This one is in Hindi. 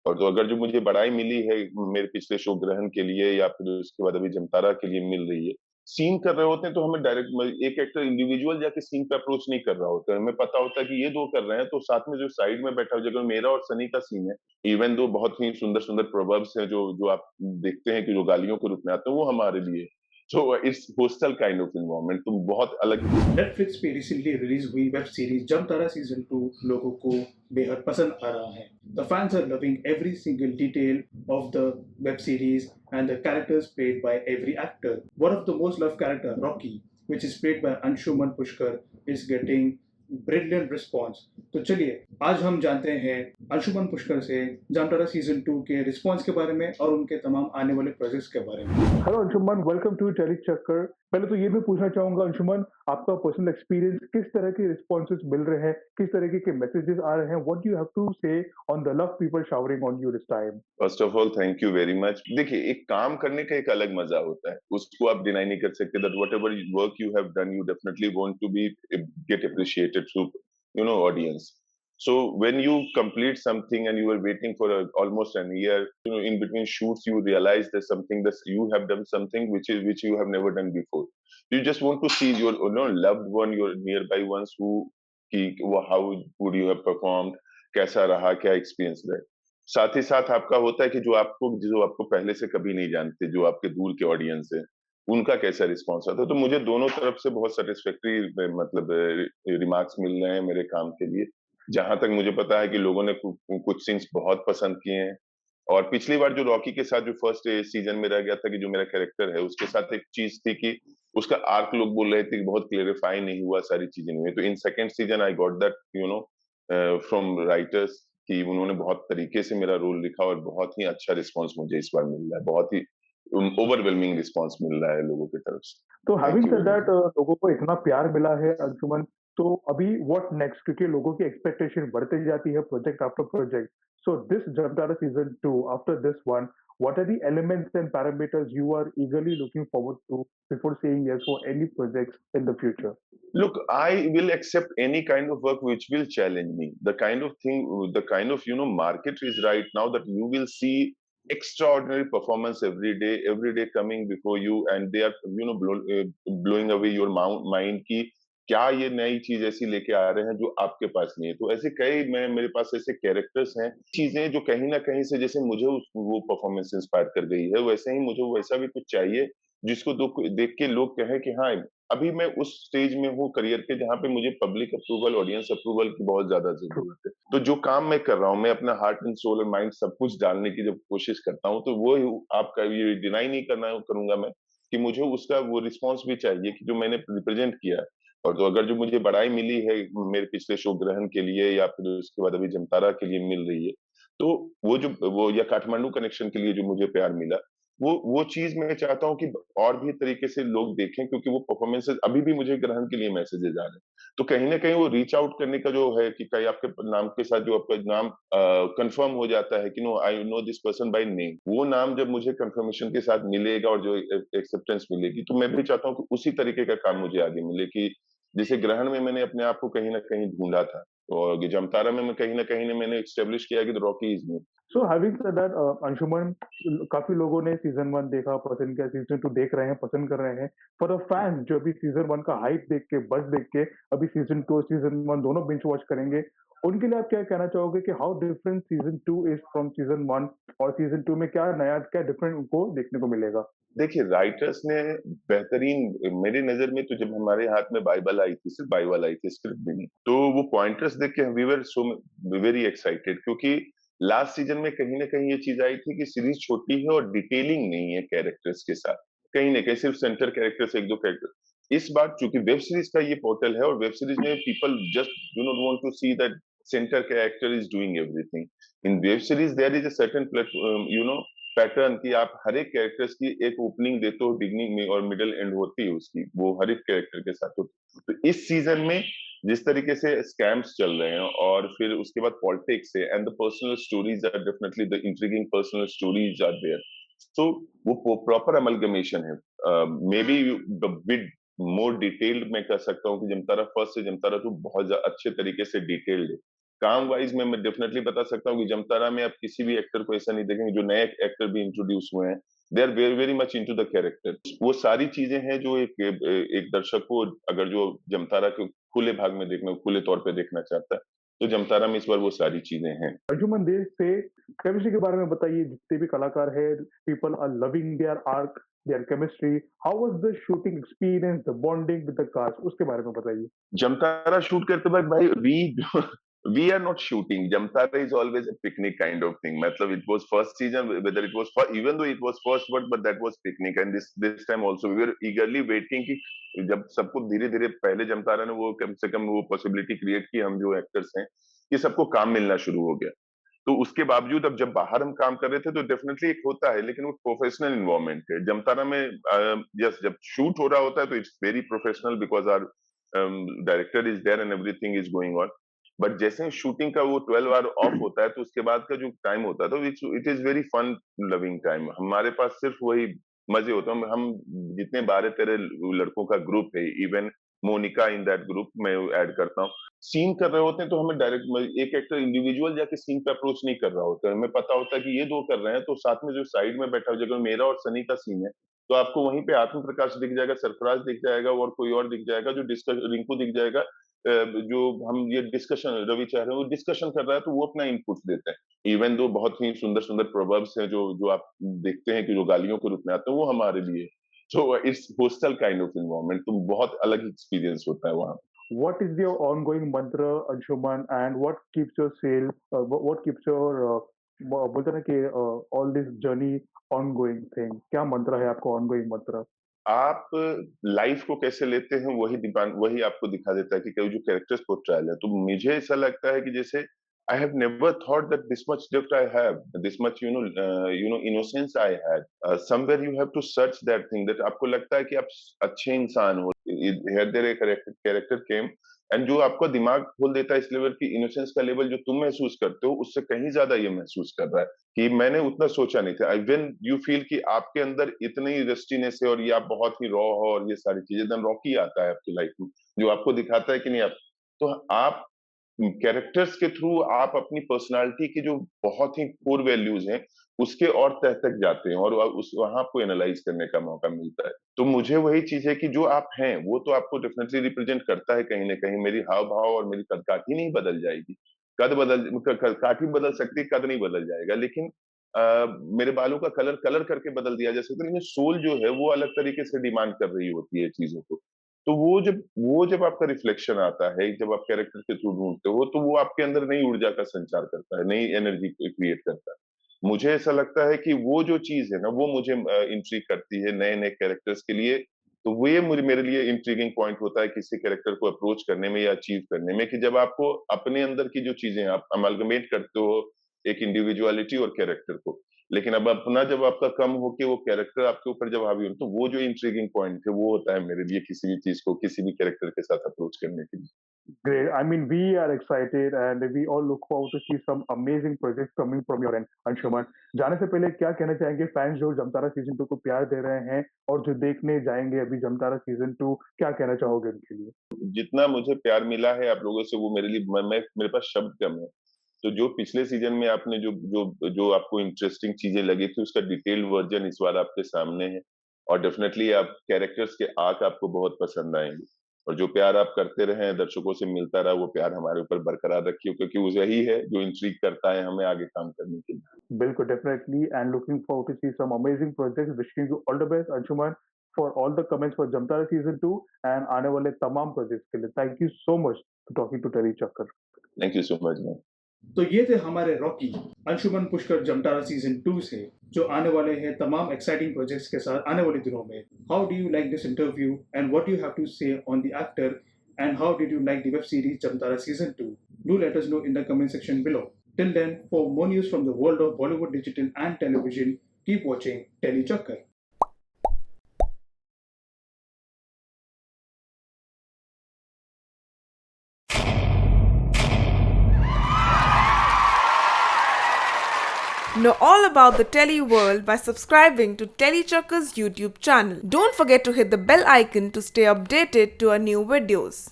और तो अगर जो मुझे बड़ाई मिली है मेरे पिछले शो ग्रहण के लिए या फिर उसके बाद अभी जमतारा के लिए मिल रही है, सीन कर रहे होते हैं तो हमें डायरेक्ट एक एक्टर इंडिविजुअल जाके सीन पे अप्रोच नहीं कर रहा होता है। हमें पता होता है कि ये 2 कर रहे हैं तो साथ में जो साइड में बैठा हुआ, जगह मेरा और सनी का सीन है, इवन दो बहुत ही सुंदर-सुंदर प्रोवर्ब्स हैं जो जो आप देखते हैं कि जो गालियों के रूप में आते हैं, वो हमारे लिए। So it's hostel kind of environment, तो बहुत अलग ही। नेटफ्लिक्स पे रिसेंटली रिलीज हुई वेब सीरीज जमतारा सीजन 2 लोगों को बेहद पसंद आ रहा है. The fans are loving every single detail of the web series and the characters played by every actor. One of the most loved character, Rocky, which is played by Anshuman Pushkar, is getting brilliant response. तो चलिए आज हम जानते हैं अंशुमन पुष्कर से जामतारा सीजन 2 के रिस्पॉन्स के बारे में और उनके तमाम आने वाले प्रोजेक्ट्स के बारे में. Hello Anshuman, welcome to tele चक्कर। पहले तो ये भी पूछना चाहूंगा अंशुमन, आपका पर्सनल एक्सपीरियंस, किस तरह के रिस्पॉन्सेज मिल रहे हैं, किस तरीके के मैसेजेस आ रहे हैं, what do you have to say on the love people showering on you this time? First of all thank you very much. देखिए, एक काम करने का एक अलग मजा होता है, उसको आप डिनाई नहीं कर सकते that whatever work you have done, you definitely want to be get appreciated through audience. So when you complete something and you were waiting for almost an year, in between shoots, you realize there's something that you have done something which you have never done before. You just want to see your loved one, your nearby ones who कि how would you have performed, कैसा रहा, क्या एक्सपीरियंस रहा। साथ ही साथ आपका होता है कि जो आपको पहले से कभी नहीं जानते, जो आपके दूर के ऑडियंस है, उनका कैसा रिस्पॉन्स आता है। तो मुझे दोनों तरफ से बहुत सेटिस्फैक्टरी मतलब रिमार्क्स मिल रहे हैं मेरे काम के लिए। जहाँ तक मुझे पता है कि लोगों ने कुछ सीन्स बहुत पसंद किए हैं। और पिछली बार जो रॉकी के साथ जो फर्स्ट सीजन में रह गया था कि जो मेरा कैरेक्टर है, उसके साथ एक चीज थी कि उसका आर्क लोग बोल रहे थे कि बहुत क्लेरिफाई नहीं हुआ, सारी चीजें नहीं हुई। तो in second season I got that from writers कि उन्होंने बहुत तरीके से मेरा रोल लिखा और बहुत ही अच्छा रिस्पॉन्स मुझे इस बार मिल रहा है। बहुत ही ओवरवेलमिंग रिस्पॉन्स मिल रहा है लोगों की तरफ से। तो thank having you said very that much. लोगों को इतना प्यार मिला है अंशुमन, तो अभी व्हाट नेक्स्ट? क्योंकि लोगों की एक्सपेक्टेशन बढ़ते जाती है project after project. So this Jamtara season 2, after this one, what are the elements and parameters you are eagerly looking forward to before saying yes for any projects in the future? Look, I will accept any kind of work which will challenge me. The kind of thing, the kind of market is right now that you will see extraordinary performance every day coming before you, and they are blowing away your mind कि क्या ये नई चीज ऐसी लेके आ रहे हैं जो आपके पास नहीं है। तो ऐसे कई मैं मेरे पास ऐसे कैरेक्टर्स हैं, चीजें जो कहीं ना कहीं से जैसे मुझे वो परफॉर्मेंस इंस्पायर कर गई है, वैसे ही मुझे वैसा भी कुछ चाहिए जिसको देख के लोग कहें कि हाँ, अभी मैं उस स्टेज में हूँ करियर के जहाँ पे मुझे पब्लिक अप्रूवल, ऑडियंस अप्रूवल की बहुत ज़्यादा ज़रूरत है। तो जो काम मैं कर रहा हूँ, मैं अपना हार्ट एंड सोल और माइंड सब कुछ डालने की जब कोशिश करता हूँ, तो वो आपका ये डिनाई नहीं करना करूँगा मैं कि मुझे उसका वो रिस्पॉन्स भी चाहिए कि जो मैंने रिप्रेजेंट किया है। और तो अगर जो मुझे बड़ाई मिली है मेरे पिछले शो ग्रहण के लिए या फिर उसके बाद अभी जमतारा के लिए मिल रही है, तो वो या काठमांडू कनेक्शन के लिए जो मुझे प्यार मिला, वो चीज़ मैं चाहता हूँ कि और भी तरीके से लोग देखें, क्योंकि वो परफॉर्मेंसेज़ अभी भी मुझे ग्रहण के लिए मैसेजेज़ आ रहे हैं। तो कहीं न कहीं वो रीच आउट करने का जो है कि कहीं आपके नाम के साथ जो आपका नाम कन्फर्म हो जाता है कि no I know this person by name, वो नाम जब मुझे कन्फर्मेशन के साथ मिलेगा और जो एक्सेप्टेंस मिलेगी, तो मैं भी चाहता हूँ कि उसी तरीके का काम मुझे आगे मिले कि जैसे ग्रहण में मैंने अपने आप को कहीं न कहीं ढूँढा था और जमतारा में मैं कहीं न कहीं मैंने एस्टेब्लिश किया कि Rocky is me. So having said that Anshuman, काफी लोगों ने सीजन 1 देखा, पसंद किया, सीजन 2 देख रहे हैं, पसंद कर रहे हैं। फॉर द फैंस जो अभी सीजन 1 का हाइप देख के, बज़ देख के अभी सीजन 2 और सीजन 1 दोनों बिंज वॉच करेंगे, उनके लिए आप क्या कहना चाहोगे कि how different season 2 is from season 1, और सीजन 2 में क्या नया, क्या डिफरेंट उनको देखने को मिलेगा? देखिए, राइटर्स ने बेहतरीन, मेरी नज़र में तो जब हमारे हाथ में बाइबल आई थी, सिर्फ़ बाइबल आई थी, स्क्रिप्ट भी नहीं, तो वो पॉइंटर्स देख के we were so very excited, क्योंकि लास्ट सीज़न में कहीं न कहीं ये चीज़ आई थी कि सीरीज़ छोटी है और डिटेलिंग नहीं है कैरेक्टर्स के साथ। कहीं न कहीं सिर्फ़ सेंटर कैरेक्टर्स 1-2 कैरेक्टर। इस बार चूँकि वेब सीरीज़ का ये पोर्टल है और वेब सीरीज़ में people just do not want to see that centre character is doing everything. In web series there is a certain pattern कि आप हर एक कैरेक्टर्स की एक ओपनिंग देते हो, बिगिनिंग में और मिडल एंड होती है उसकी, वो हर एक कैरेक्टर के साथ होती है। तो इस सीजन में जिस तरीके से स्कैम्स चल रहे हैं और फिर उसके बाद पॉलिटिक्स है and the personal stories are definitely the intriguing personal stories are there. So वो प्रॉपर अमलगमेशन है। May be the bit more detailed मैं कह सकता हूँ कि जमतारा फर्स्ट से जमतारा टू बहुत अच्छे तरीके से डिटेल्ड है। काम वाइज मैं डेफिनेटली बता सकता हूँ कि जमतारा में आप किसी भी एक्टर को ऐसा नहीं देखेंगे, जो नए एक्टर भी इंट्रोड्यूस हुए हैं, they are very very much into the character. वो सारी चीजें हैं जो एक दर्शक को, अगर जो जमतारा के खुले भाग में देखना, खुले तौर पे देखना चाहता है, तो जमतारा में इस बार वो सारी चीजें हैं। अंशुमन देव से केमिस्ट्री के बारे में बताइए, जितने भी कलाकार है, people are loving their arc, their chemistry. How was the shooting experience, the bonding with the cast, उसके बारे में बताइए। जमतारा शूट करते वक्त भाई we are not shooting. Jamtara is always a picnic kind of thing. मतलब it was first season, whether it was even though it was first, but that was picnic. And this time also we were eagerly waiting कि जब सबको धीरे धीरे, पहले जमतारा ने वो कम से कम वो पॉसिबिलिटी क्रिएट की, हम जो एक्टर्स हैं कि सबको काम मिलना शुरू हो गया। तो उसके बावजूद अब जब बाहर हम काम कर रहे थे तो डेफिनेटली एक होता है, लेकिन वो प्रोफेशनल इन्वायरमेंट है। जमतारा में यस, जब शूट हो रहा होता है तो it's very professional because our director is there and everything is going on. But जैसे ही शूटिंग का वो 12 आवर ऑफ होता है तो उसके बाद का जो टाइम होता है तो it is very fun loving time. हमारे पास सिर्फ वही मजे होते हैं। हम जितने 12-13 लड़कों का ग्रुप है, even Monika in that group मैं ऐड करता हूँ, सीन कर रहे होते हैं तो हमें डायरेक्ट एक एक्टर इंडिविजुअल जाके सीन पे अप्रोच नहीं कर रहा होता है। हमें पता होता है कि ये दो कर रहे हैं, तो साथ में जो साइड में बैठा, जगह मेरा और सनी का सीन है, तो आपको वहीं पे आत्म प्रकाश दिख जाएगा, सरफराज दिख जाएगा और कोई और दिख जाएगा, जो डिस्कस रिंकू दिख जाएगा, जो हम ये डिस्कशन, रवि चाह रहे हैं वो डिस्कशन कर रहा है, तो वो अपना इनपुट देते हैं। इवन दो बहुत ही सुंदर सुंदर प्रोवर्ब्स हैं जो जो आप देखते हैं कि जो गालियों के रूप में आते हैं, वो हमारे लिए। तो it's hostel kind of environment, तो बहुत अलग एक्सपीरियंस होता है वहाँ। What is your ongoing mantra, Anshuman, and what keeps your sale? What keeps your बोलते हैं ना कि all this journey ongoing thing? क्या मंत्र है आपका ongoing मंत्र? आप लाइफ को कैसे लेते हैं वही आपको दिखा देता है कि जो कैरेक्टर्स पोर्ट्रायल है। तो मुझे ऐसा लगता है कि जैसे I have never thought that this much depth I have, this much innocence I had. Somewhere you have to search that thing, that आपको लगता है कि आप अच्छे इंसान हो। Here there a character came and जो आपका दिमाग खोल देता है, इस लेवल की इनोसेंस का लेवल जो तुम महसूस करते हो, उससे कहीं ज्यादा ये महसूस कर रहा है कि मैंने उतना सोचा नहीं था। व्हेन यू फील कि आपके अंदर इतनी रस्टीनेस है और ये आप बहुत ही रॉ हो और ये सारी चीजें, देन रॉकी आता है आपकी लाइफ में, जो आपको दिखाता है कि नहीं आप, तो आप कैरेक्टर्स के थ्रू आप अपनी पर्सनालिटी की जो बहुत ही कोर वैल्यूज हैं उसके और तह तक जाते हैं और उस वहां आपको एनालाइज करने का मौका मिलता है। तो मुझे वही चीज है कि जो आप हैं वो तो आपको डेफिनेटली रिप्रेजेंट करता है कहीं ना कहीं। मेरी हाव भाव और मेरी कदकाठी नहीं बदल जाएगी, काठी बदल सकती है, कद नहीं बदल जाएगा, लेकिन मेरे बालों का कलर कलर करके बदल दिया जा सकता है, लेकिन सोल जो है वो अलग तरीके से डिमांड कर रही होती है चीजों को। तो वो जब आपका रिफ्लेक्शन आता है, जब आप कैरेक्टर के थ्रू ढूंढते हो, तो वो आपके अंदर नई ऊर्जा का संचार करता है, नई एनर्जी क्रिएट करता है। मुझे ऐसा लगता है कि वो जो चीज है ना, वो मुझे इंट्रिग करती है नए नए कैरेक्टर्स के लिए। तो वो ये मेरे लिए इंट्रिगिंग पॉइंट होता है किसी कैरेक्टर को अप्रोच करने में या अचीव करने में, कि जब आपको अपने अंदर की जो चीजें आप अमालगमेट करते हो एक इंडिविजुअलिटी और कैरेक्टर को, लेकिन अब अपना जब आपका कम हो के वो कैरेक्टर आपके ऊपर जब हावी हो, तो वो जो इंट्रिगिंग पॉइंट है वो होता है मेरे लिए किसी भी चीज को किसी भी कैरेक्टर के साथ अप्रोच करने के लिए। Great. I mean, we are excited and we all look forward to see some amazing projects coming from your end, Anshuman. जाने से पहले क्या कहना चाहेंगे फैंस जो जमतारा सीजन 2 को प्यार दे रहे हैं और जो देखने जाएंगे अभी जमतारा सीजन 2, क्या कहना चाहोगे उनके लिए? जितना मुझे प्यार मिला है आप लोगों से, वो मेरे लिए मेरे पास शब्द कम है। तो जो पिछले सीजन में आपने जो जो जो आपको इंटरेस्टिंग चीजें लगी थी, उसका डिटेल वर्जन इस बार आपके सामने है और डेफिनेटली आप कैरेक्टर्स के आर्क आपको बहुत पसंद आएंगे। और जो प्यार आप करते रहे, दर्शकों से मिलता रहा, वो प्यार हमारे ऊपर बरकरार रखिए, क्योंकि वो यही है जो इंट्रीग करता है हमें आगे काम करने के लिए। बिल्कुल, definitely, and looking forward to see some amazing projects. Wishing you all the best Anshuman for all the comments for Jamtara season 2 and आने वाले तमाम प्रोजेक्ट्स के लिए। Thank you so much for talking to tele Chakkar. Thank you so much ma'am. तो ये थे हमारे रॉकी अंशुमन पुष्कर जमतारा सीजन 2 से, जो आने वाले हैं तमाम एक्साइटिंग प्रोजेक्ट्स के साथ आने वाले दिनों में। How do you like this interview and what you have to say on the actor and how did you like the web series Jamtara season 2? Do let us know in the comment section below. Till then, for more news from the world of Bollywood digital and television, keep watching Tele Chakkar. Know all about the Tele world by subscribing to Tele Chakkar's YouTube channel. Don't forget to hit the bell icon to stay updated to our new videos.